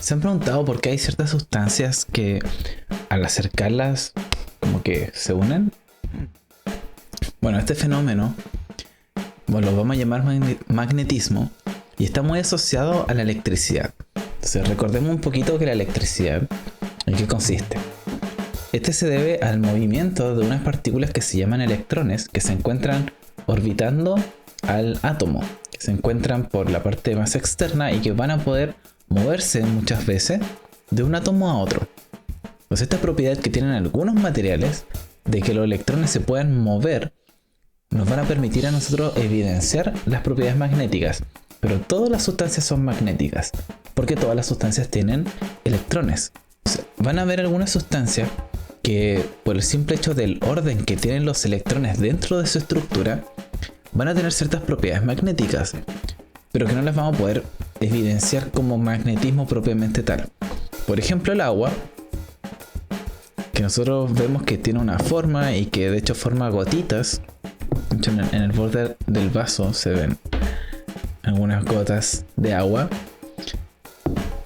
¿Se han preguntado por qué hay ciertas sustancias que al acercarlas como que se unen? Bueno, este fenómeno, bueno, lo vamos a llamar magnetismo y está muy asociado a la electricidad. Entonces recordemos un poquito que la electricidad, ¿en qué consiste? Este se debe al movimiento de unas partículas que se llaman electrones, que se encuentran orbitando al átomo, que se encuentran por la parte más externa y que van a poder moverse muchas veces de un átomo a otro. Pues esta propiedad que tienen algunos materiales de que los electrones se puedan mover nos van a permitir a nosotros evidenciar las propiedades magnéticas. Pero todas las sustancias son magnéticas, porque todas las sustancias tienen electrones. O sea, van a haber algunas sustancias que por el simple hecho del orden que tienen los electrones dentro de su estructura van a tener ciertas propiedades magnéticas, pero que no las vamos a poder evidenciar como magnetismo propiamente tal. Por ejemplo, el agua, que nosotros vemos que tiene una forma y que de hecho forma gotitas. De hecho, en el borde del vaso se ven algunas gotas de agua.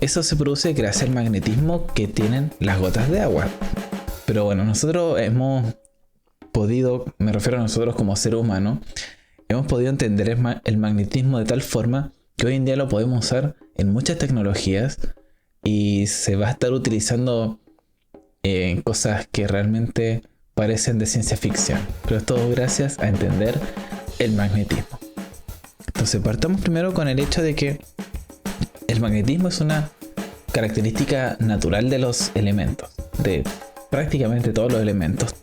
Eso se produce gracias al magnetismo que tienen las gotas de agua. Pero bueno, nosotros hemos podido, me refiero a nosotros como ser humano, hemos podido entender el magnetismo de tal forma que hoy en día lo podemos usar en muchas tecnologías y se va a estar utilizando en cosas que realmente parecen de ciencia ficción. Pero es todo gracias a entender el magnetismo. Entonces partamos primero con el hecho de que el magnetismo es una característica natural de los elementos, de prácticamente todos los elementos.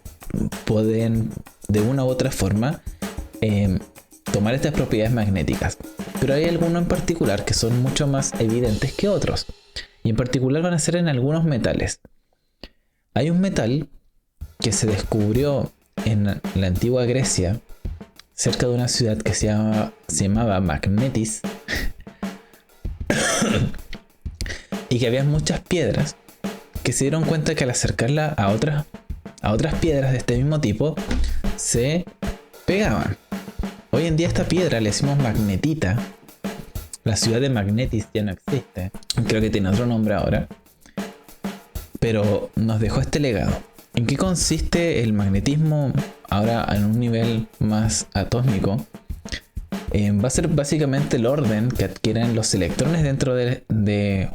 Pueden de una u otra forma tomar estas propiedades magnéticas, pero hay algunos en particular que son mucho más evidentes que otros, y en particular van a ser en algunos metales. Hay un metal que se descubrió en la antigua Grecia, cerca de una ciudad que se llamaba Magnetis, y que había muchas piedras que se dieron cuenta que al acercarla a otras piedras de este mismo tipo se pegaban. Hoy en día esta piedra le decimos magnetita. La ciudad de Magnetis ya no existe, creo que tiene otro nombre ahora, pero nos dejó este legado. ¿En qué consiste el magnetismo ahora en un nivel más atómico? Va a ser básicamente el orden que adquieren los electrones dentro de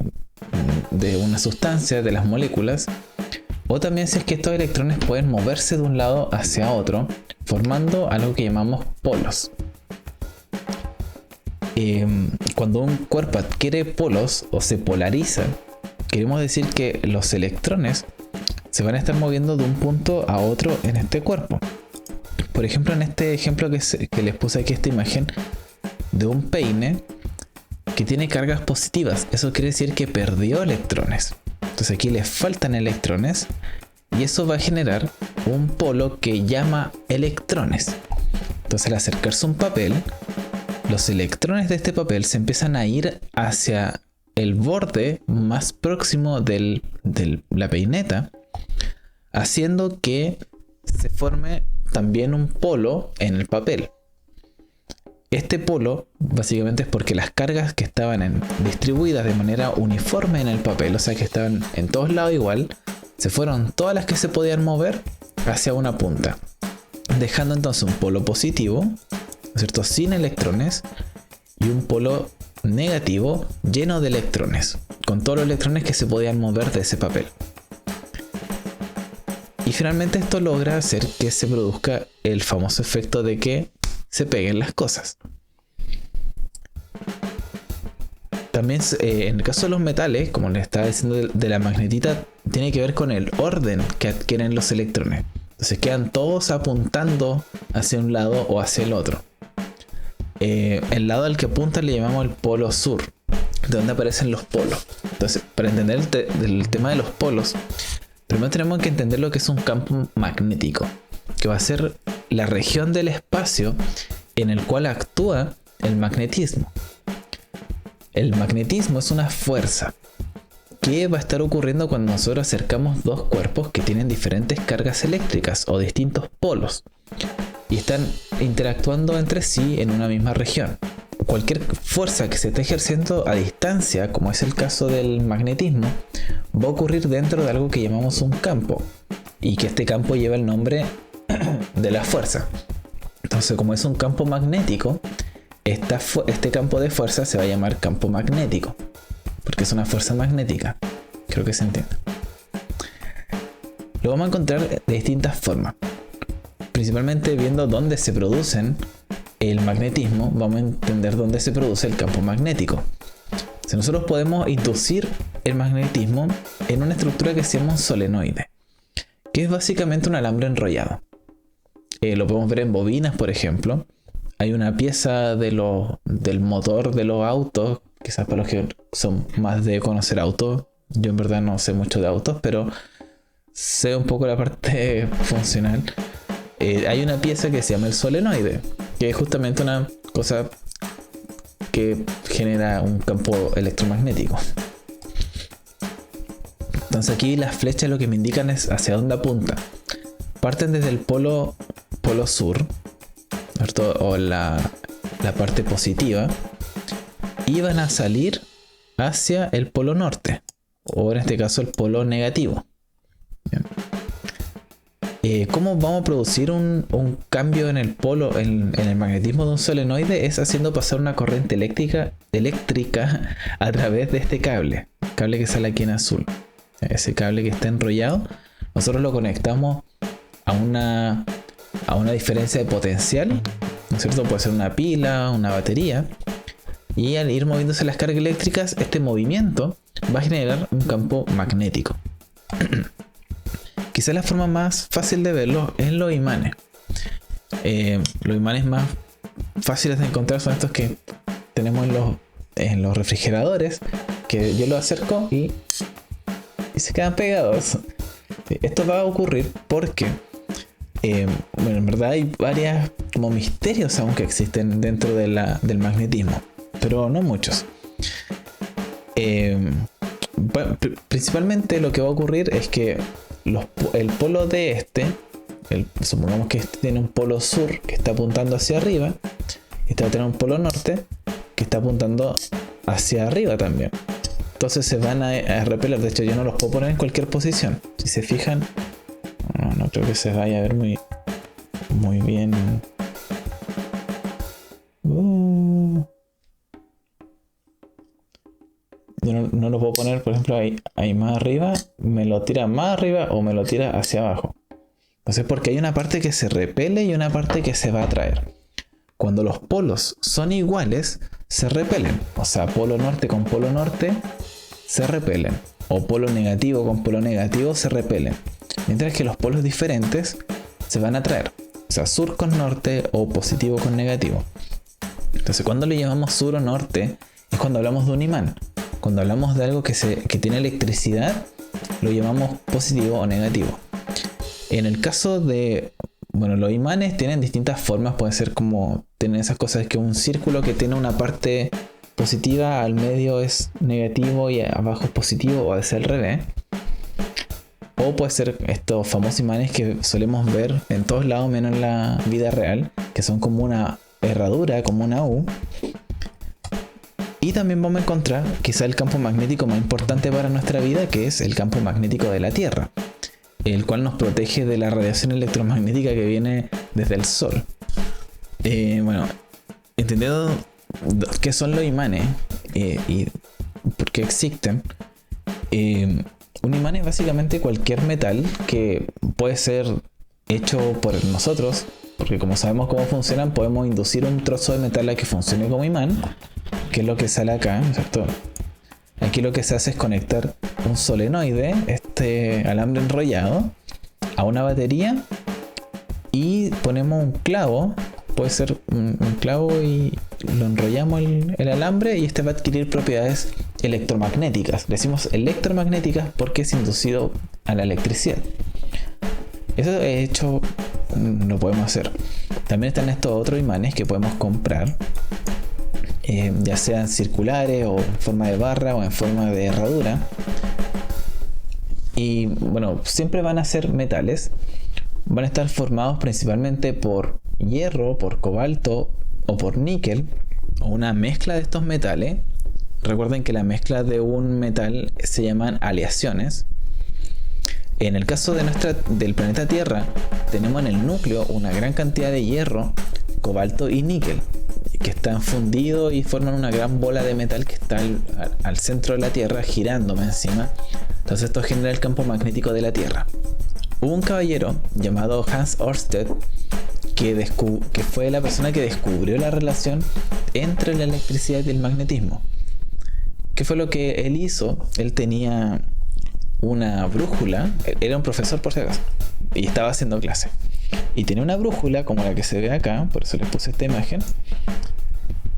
una sustancia, de las moléculas, o también si es que estos electrones pueden moverse de un lado hacia otro, formando algo que llamamos polos. Cuando un cuerpo adquiere polos o se polariza, queremos decir que los electrones se van a estar moviendo de un punto a otro en este cuerpo. Por ejemplo, en este ejemplo que les puse aquí, esta imagen de un peine que tiene cargas positivas. Eso quiere decir que perdió electrones. Entonces aquí le faltan electrones y eso va a generar un polo que llama electrones. Entonces al acercarse un papel, los electrones de este papel se empiezan a ir hacia el borde más próximo de la peineta, haciendo que se forme también un polo en el papel. Este polo básicamente es porque las cargas que estaban distribuidas de manera uniforme en el papel, o sea que estaban en todos lados igual, se fueron todas las que se podían mover hacia una punta, dejando entonces un polo positivo, ¿no es cierto?, sin electrones, y un polo negativo lleno de electrones, con todos los electrones que se podían mover de ese papel. Y finalmente esto logra hacer que se produzca el famoso efecto de que se peguen las cosas. También en el caso de los metales, como les estaba diciendo de la magnetita, tiene que ver con el orden que adquieren los electrones. Entonces quedan todos apuntando hacia un lado o hacia el otro. El lado al que apunta le llamamos el polo sur, de donde aparecen los polos. Entonces, para entender el tema de los polos, primero tenemos que entender lo que es un campo magnético, que va a ser la región del espacio en el cual actúa el magnetismo. El magnetismo es una fuerza que va a estar ocurriendo cuando nosotros acercamos dos cuerpos que tienen diferentes cargas eléctricas o distintos polos y están interactuando entre sí en una misma región. cualquier fuerza que se esté ejerciendo a distancia, como es el caso del magnetismo, va a ocurrir dentro de algo que llamamos un campo, y que este campo lleva el nombre de la fuerza. Entonces, como es un campo magnético, este campo de fuerza se va a llamar campo magnético, porque es una fuerza magnética. Creo que se entiende. Lo vamos a encontrar de distintas formas, principalmente viendo dónde se producen el magnetismo. Vamos a entender dónde se produce el campo magnético. Si nosotros podemos inducir el magnetismo en una estructura que se llama un solenoide, que es básicamente un alambre enrollado. Lo podemos ver en bobinas, por ejemplo. Hay una pieza del motor de los autos, quizás para los que son más de conocer autos. Yo en verdad no sé mucho de autos, pero sé un poco la parte funcional. Hay una pieza que se llama el solenoide, que es justamente una cosa que genera un campo electromagnético. Entonces aquí las flechas lo que me indican es hacia dónde apunta. Parten desde el polo sur, ¿cierto? O la parte positiva, y van a salir hacia el polo norte, o en este caso el polo negativo. Bien. ¿Cómo vamos a producir un cambio en el polo, en el magnetismo de un solenoide? Es haciendo pasar una corriente eléctrica a través de este cable que sale aquí en azul. Ese cable que está enrollado, nosotros lo conectamos a una diferencia de potencial, ¿no es cierto? Puede ser una pila, una batería, y al ir moviéndose las cargas eléctricas, este movimiento va a generar un campo magnético. Quizás la forma más fácil de verlo es los imanes. Los imanes más fáciles de encontrar son estos que tenemos en los refrigeradores, que yo los acerco y se quedan pegados. Esto va a ocurrir porque bueno, en verdad hay varios como misterios aún que existen dentro del magnetismo, pero no muchos. Bueno, principalmente lo que va a ocurrir es que el polo de supongamos que este tiene un polo sur que está apuntando hacia arriba, y este va a tener un polo norte que está apuntando hacia arriba también. Entonces se van a repeler. De hecho, yo no los puedo poner en cualquier posición. Si se fijan, no creo que se vaya a ver muy bien. Yo no lo puedo poner, por ejemplo, ahí más arriba. Me lo tira más arriba o me lo tira hacia abajo. Entonces, porque hay una parte que se repele y una parte que se va a atraer. Cuando los polos son iguales, se repelen. O sea, polo norte con polo norte se repelen. O polo negativo con polo negativo se repelen. Mientras que los polos diferentes se van a atraer. O sea, sur con norte o positivo con negativo. Entonces, cuando le llamamos sur o norte, es cuando hablamos de un imán. Cuando hablamos de algo que tiene electricidad, lo llamamos positivo o negativo. En el caso de, bueno, los imanes tienen distintas formas. Pueden ser como, tienen esas cosas que un círculo que tiene una parte positiva, al medio es negativo y abajo es positivo, o es al revés. O puede ser estos famosos imanes que solemos ver en todos lados menos en la vida real, que son como una herradura, como una U. Y también vamos a encontrar quizá el campo magnético más importante para nuestra vida, que es el campo magnético de la Tierra, el cual nos protege de la radiación electromagnética que viene desde el Sol. Bueno, entendiendo qué son los imanes y por qué existen, un imán es básicamente cualquier metal que puede ser hecho por nosotros, porque como sabemos cómo funcionan, podemos inducir un trozo de metal a que funcione como imán, que es lo que sale acá, ¿cierto? Aquí lo que se hace es conectar un solenoide, este alambre enrollado, a una batería, y ponemos un clavo, puede ser un clavo, y lo enrollamos el alambre, y este va a adquirir propiedades electromagnéticas. Decimos electromagnéticas porque es inducido a la electricidad. Eso de hecho lo podemos hacer. También están estos otros imanes que podemos comprar, ya sean circulares o en forma de barra o en forma de herradura. Y bueno, siempre van a ser metales. Van a estar formados principalmente por hierro, por cobalto o por níquel. o una mezcla de estos metales. Recuerden que la mezcla de un metal se llaman aleaciones. En el caso del planeta Tierra, tenemos en el núcleo una gran cantidad de hierro, cobalto y níquel, que están fundidos y forman una gran bola de metal que está al centro de la Tierra, girando más encima. Entonces esto genera el campo magnético de la Tierra. Hubo un caballero llamado Hans Ørsted que fue la persona que descubrió la relación entre la electricidad y el magnetismo. ¿Qué fue lo que él hizo? Él tenía una brújula, era un profesor por si acaso, y estaba haciendo clase. Y tenía una brújula como la que se ve acá, por eso les puse esta imagen.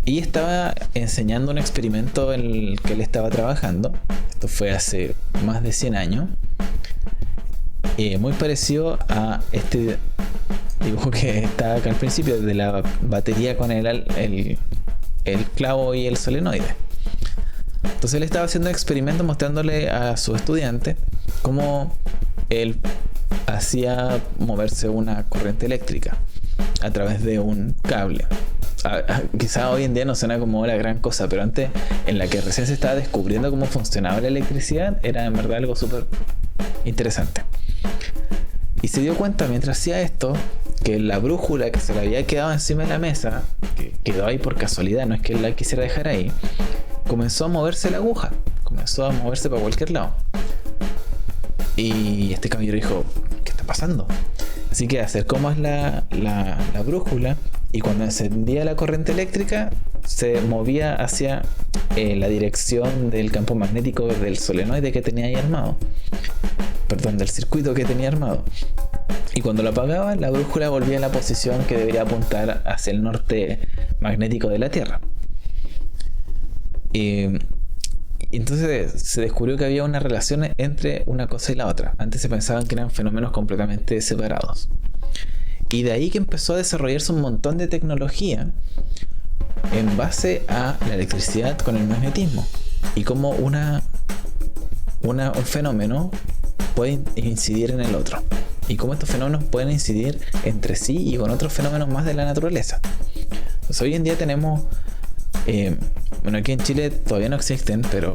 Y estaba enseñando un experimento en el que él estaba trabajando. Esto fue hace más de 100 años. Muy parecido a este dibujo que está acá al principio, de la batería con el clavo y el solenoide. Entonces él estaba haciendo experimentos mostrándole a su estudiante cómo él hacía moverse una corriente eléctrica a través de un cable. Quizá hoy en día no suena como la gran cosa, pero antes, en la que recién se estaba descubriendo cómo funcionaba la electricidad, era en verdad algo súper interesante. Y se dio cuenta mientras hacía esto que la brújula que se le había quedado encima de la mesa, que quedó ahí por casualidad, no es que él la quisiera dejar ahí, comenzó a moverse la aguja, comenzó a moverse para cualquier lado. Y este caballero dijo, ¿qué está pasando? Así que acercó más la brújula, y cuando encendía la corriente eléctrica se movía hacia la dirección del campo magnético del solenoide que tenía ahí armado. Perdón, del circuito que tenía armado. Y cuando lo apagaba, la brújula volvía a la posición que debería apuntar hacia el norte magnético de la Tierra. Entonces se descubrió que había una relación entre una cosa y la otra. Antes se pensaban que eran fenómenos completamente separados. Y de ahí que empezó a desarrollarse un montón de tecnología en base a la electricidad con el magnetismo. Y cómo un fenómeno puede incidir en el otro. Y cómo estos fenómenos pueden incidir entre sí y con otros fenómenos más de la naturaleza. Pues hoy en día tenemos... bueno, aquí en Chile todavía no existen, pero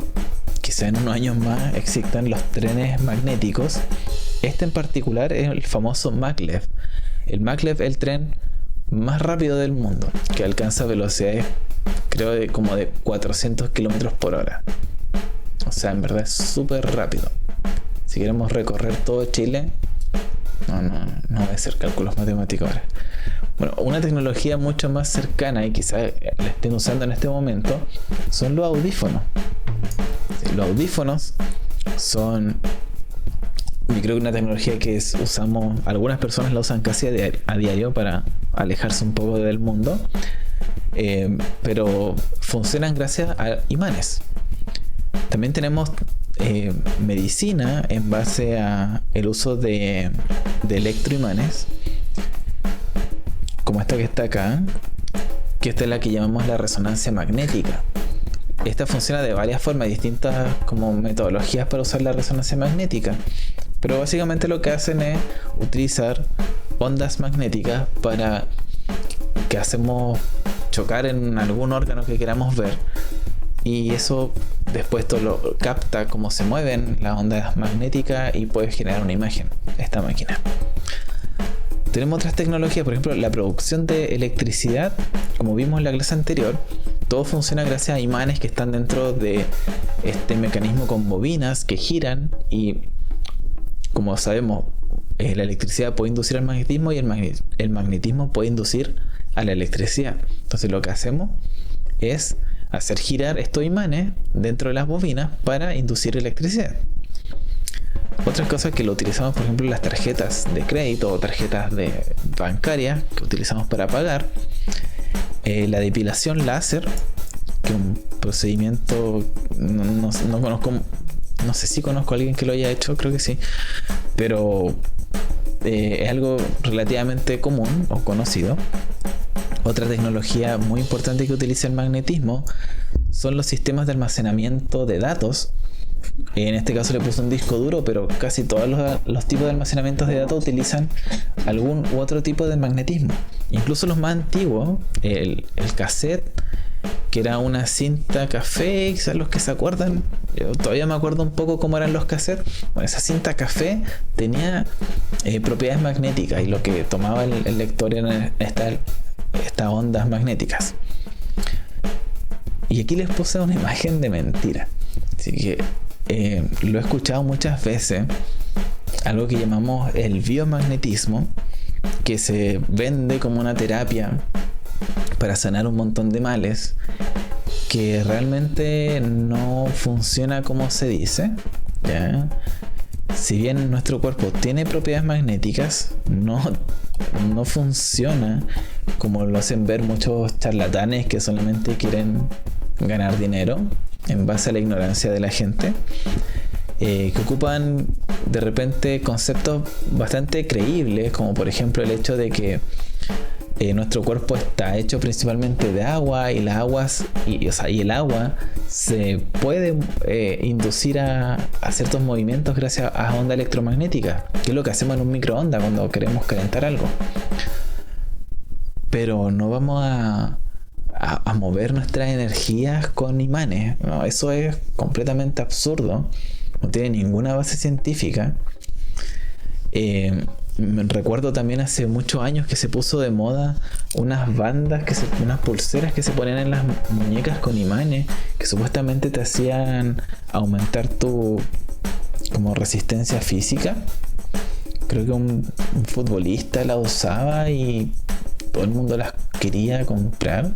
quizá en unos años más existan los trenes magnéticos. Este en particular es el famoso maglev. El maglev es el tren más rápido del mundo, que alcanza velocidades, creo, de como de 400 kilómetros por hora. O sea, en verdad es súper rápido. Si queremos recorrer todo Chile, no voy a hacer cálculos matemáticos ahora. Bueno, una tecnología mucho más cercana y quizá la estén usando en este momento son los audífonos. Los audífonos son, yo creo que una tecnología que usamos, algunas personas la usan casi a diario para alejarse un poco del mundo, pero funcionan gracias a imanes. También tenemos medicina en base a el uso de electroimanes, como esta que está acá, que esta es la que llamamos la resonancia magnética. Esta funciona de varias formas, distintas como metodologías para usar la resonancia magnética, pero básicamente lo que hacen es utilizar ondas magnéticas para que hacemos chocar en algún órgano que queramos ver, y eso después todo lo capta cómo se mueven las ondas magnéticas y puede generar una imagen, esta máquina. Tenemos otras tecnologías, por ejemplo, la producción de electricidad, como vimos en la clase anterior, todo funciona gracias a imanes que están dentro de este mecanismo con bobinas que giran, y como sabemos, la electricidad puede inducir al magnetismo y el magnetismo puede inducir a la electricidad. Entonces lo que hacemos es hacer girar estos imanes dentro de las bobinas para inducir electricidad. Otras cosas que lo utilizamos, por ejemplo, las tarjetas de crédito o tarjetas bancarias que utilizamos para pagar. La depilación láser, que es un procedimiento, no conozco, no sé si conozco a alguien que lo haya hecho, creo que sí, pero es algo relativamente común o conocido. Otra tecnología muy importante que utiliza el magnetismo son los sistemas de almacenamiento de datos. En este caso le puse un disco duro, pero casi todos los tipos de almacenamientos de datos utilizan algún u otro tipo de magnetismo. Incluso los más antiguos, el cassette que era una cinta café, quizás los que se acuerdan, yo todavía me acuerdo un poco cómo eran los cassettes. Bueno, esa cinta café tenía propiedades magnéticas, y lo que tomaba el lector eran estas ondas magnéticas. Y aquí les puse una imagen de mentira, así que lo he escuchado muchas veces, algo que llamamos el biomagnetismo, que se vende como una terapia para sanar un montón de males, que realmente no funciona como se dice, ¿ya? Si bien nuestro cuerpo tiene propiedades magnéticas, no funciona como lo hacen ver muchos charlatanes que solamente quieren ganar dinero en base a la ignorancia de la gente, que ocupan de repente conceptos bastante creíbles, como por ejemplo el hecho de que nuestro cuerpo está hecho principalmente de agua, y y el agua se puede inducir a ciertos movimientos gracias a ondas electromagnéticas, que es lo que hacemos en un microondas cuando queremos calentar algo. Pero no vamos a mover nuestras energías con imanes, ¿no? Eso es completamente absurdo, no tiene ninguna base científica. Recuerdo también hace muchos años que se puso de moda unas unas pulseras que se ponían en las muñecas con imanes, que supuestamente te hacían aumentar tu como resistencia física. Creo que un futbolista la usaba y todo el mundo las quería comprar,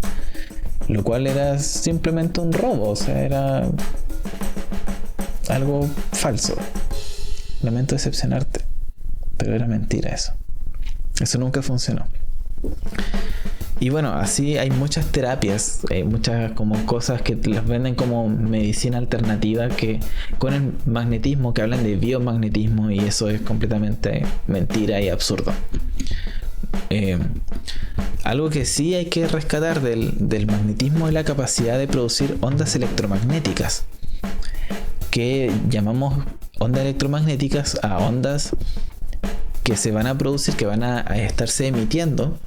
lo cual era simplemente un robo, o sea, era algo falso. Lamento decepcionarte, pero era mentira eso. Eso nunca funcionó. Y bueno, así hay muchas terapias, hay muchas como cosas que las venden como medicina alternativa, que con el magnetismo, que hablan de biomagnetismo, y eso es completamente mentira y absurdo. Algo que sí hay que rescatar del magnetismo es la capacidad de producir ondas electromagnéticas, que llamamos ondas electromagnéticas a ondas que se van a producir, que van a estarse emitiendo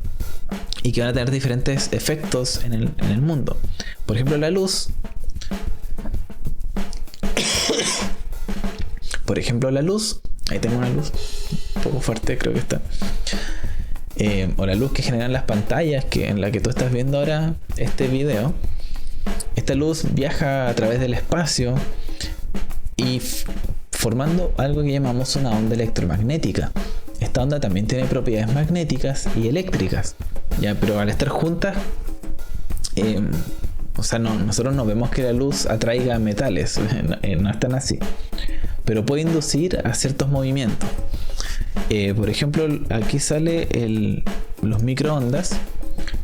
y que van a tener diferentes efectos en el mundo. Por ejemplo, la luz. Ahí tengo una luz un poco fuerte, creo que está. O la luz que generan las pantallas, en la que tú estás viendo ahora este video. Esta luz viaja a través del espacio y formando algo que llamamos una onda electromagnética. Esta onda también tiene propiedades magnéticas y eléctricas, ¿ya? Pero al estar juntas, nosotros no vemos que la luz atraiga metales, no es tan así, pero puede inducir a ciertos movimientos. Por ejemplo, aquí sale los microondas.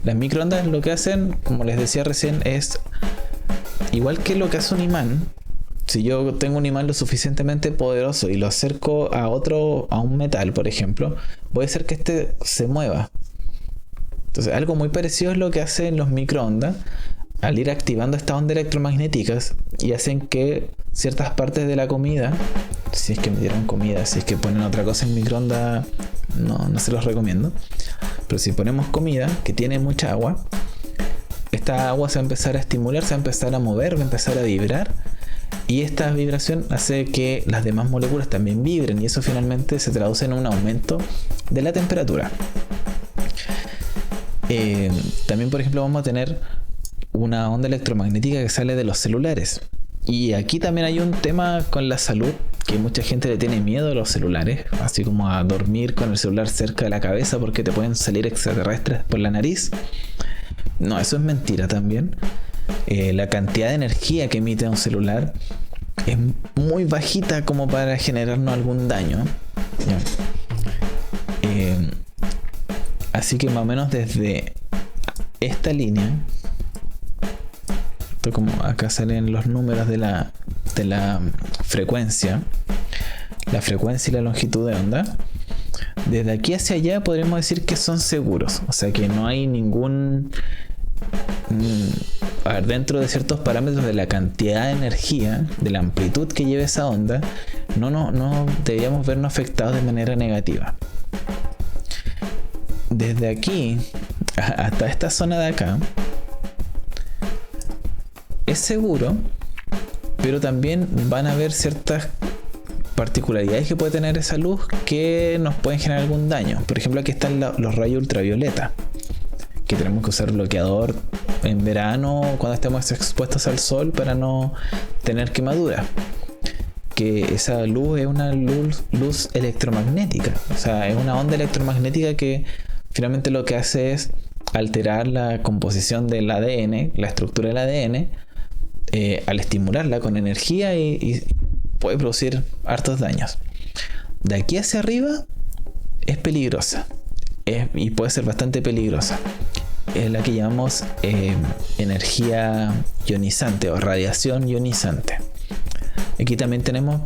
Las microondas lo que hacen, como les decía recién, es igual que lo que hace un imán. Si yo tengo un imán lo suficientemente poderoso y lo acerco a un metal, por ejemplo, puede ser que este se mueva. Entonces, algo muy parecido es lo que hacen los microondas al ir activando estas ondas electromagnéticas, y hacen que ciertas partes de la comida, si es que me dieron comida, si es que ponen otra cosa en microondas, no se los recomiendo. Pero si ponemos comida que tiene mucha agua, esta agua se va a empezar a estimular, se va a empezar a mover, va a empezar a vibrar. Y esta vibración hace que las demás moléculas también vibren, y eso finalmente se traduce en un aumento de la temperatura. También, por ejemplo, vamos a tener una onda electromagnética que sale de los celulares. Y aquí también hay un tema con la salud, que mucha gente le tiene miedo a los celulares, así como a dormir con el celular cerca de la cabeza porque te pueden salir extraterrestres por la nariz. No, eso es mentira también. La cantidad de energía que emite un celular es muy bajita como para generarnos algún daño. Así que más o menos desde esta línea, esto como acá salen los números de la frecuencia, la frecuencia y la longitud de onda. Desde aquí hacia allá podríamos decir que son seguros, o sea que no hay ningún dentro de ciertos parámetros de la cantidad de energía, de la amplitud que lleva esa onda, no deberíamos vernos afectados de manera negativa. Desde aquí hasta esta zona de acá es seguro, pero también van a haber ciertas particularidades que puede tener esa luz que nos pueden generar algún daño. Por ejemplo, aquí están los rayos ultravioleta, que tenemos que usar bloqueador en verano cuando estemos expuestos al sol para no tener quemaduras. Que esa luz es una luz electromagnética, o sea, es una onda electromagnética que finalmente lo que hace es alterar la composición del ADN, la estructura del ADN, al estimularla con energía y puede producir hartos daños. De aquí hacia arriba es peligrosa, y puede ser bastante peligrosa. Es la que llamamos energía ionizante o radiación ionizante. Aquí también tenemos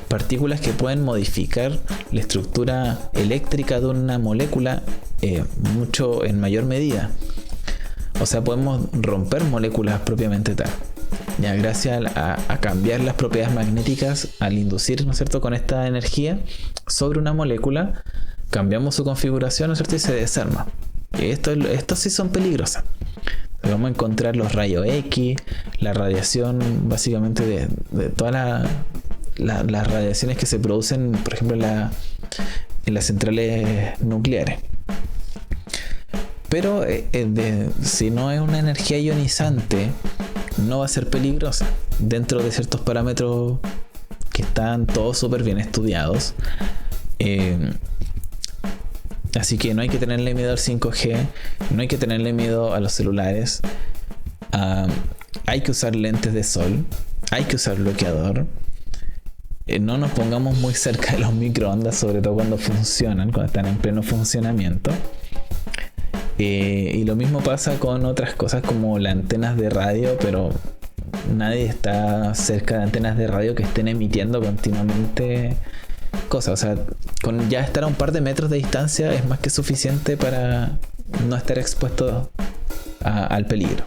partículas que pueden modificar la estructura eléctrica de una molécula mucho en mayor medida. O sea, podemos romper moléculas propiamente tal. Ya, gracias a cambiar las propiedades magnéticas al inducir, ¿no es cierto?, con esta energía sobre una molécula, cambiamos su configuración, ¿no es cierto?, y se desarma. Y estos sí son peligrosas. Vamos a encontrar los rayos X, la radiación básicamente de todas las radiaciones que se producen, por ejemplo, en las centrales nucleares. Pero si no es una energía ionizante, no va a ser peligrosa dentro de ciertos parámetros que están todos súper bien estudiados. Así que no hay que tenerle miedo al 5G, no hay que tenerle miedo a los celulares. Hay que usar lentes de sol, hay que usar bloqueador. No nos pongamos muy cerca de los microondas, sobre todo cuando funcionan, cuando están en pleno funcionamiento. Y lo mismo pasa con otras cosas como las antenas de radio, pero nadie está cerca de antenas de radio que estén emitiendo continuamente cosas. O sea, con ya estar a un par de metros de distancia es más que suficiente para no estar expuesto al peligro.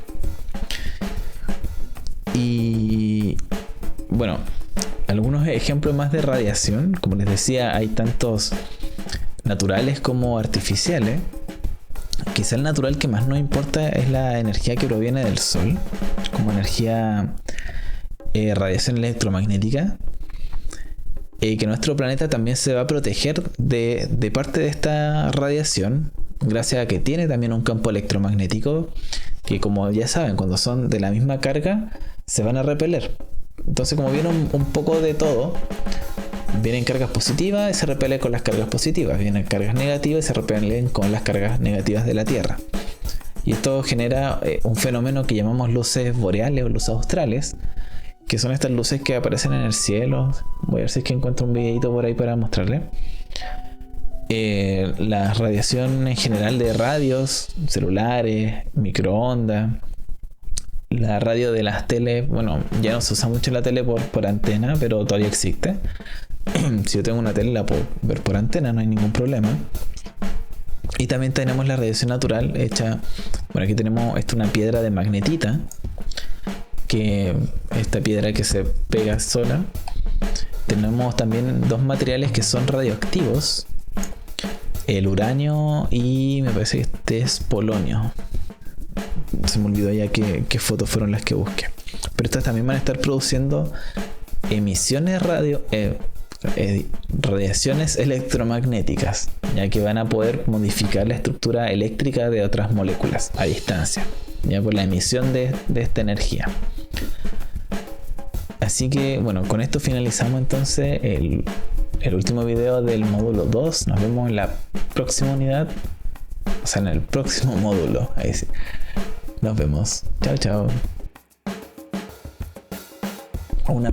Y bueno, algunos ejemplos más de radiación. Como les decía, hay tantos naturales como artificiales. Quizá el natural que más nos importa es la energía que proviene del sol, como energía radiación electromagnética, que nuestro planeta también se va a proteger de parte de esta radiación, gracias a que tiene también un campo electromagnético que, como ya saben, cuando son de la misma carga se van a repeler. Entonces, como viene un poco de todo, vienen cargas positivas y se repelen con las cargas positivas, vienen cargas negativas y se repelen con las cargas negativas de la Tierra. Y esto genera un fenómeno que llamamos luces boreales o luces australes, que son estas luces que aparecen en el cielo. Voy a ver si es que encuentro un videito por ahí para mostrarle. La radiación en general de radios, celulares, microondas, la radio de las teles. Bueno, ya no se usa mucho la tele por antena, pero todavía existe. Si yo tengo una tele la puedo ver por antena, no hay ningún problema. Y también tenemos la radiación natural hecha, bueno, aquí tenemos una piedra de magnetita, que esta piedra que se pega sola. Tenemos también dos materiales que son radioactivos, el uranio y me parece que este es polonio. Se me olvidó ya qué fotos fueron las que busqué. Pero estas también van a estar produciendo emisiones radiaciones electromagnéticas, ya que van a poder modificar la estructura eléctrica de otras moléculas a distancia, ya por la emisión de esta energía. Así que bueno, con esto finalizamos entonces el último video del módulo 2. Nos vemos en la próxima unidad, o sea, en el próximo módulo. Ahí sí. Nos vemos. Chao, chao. Una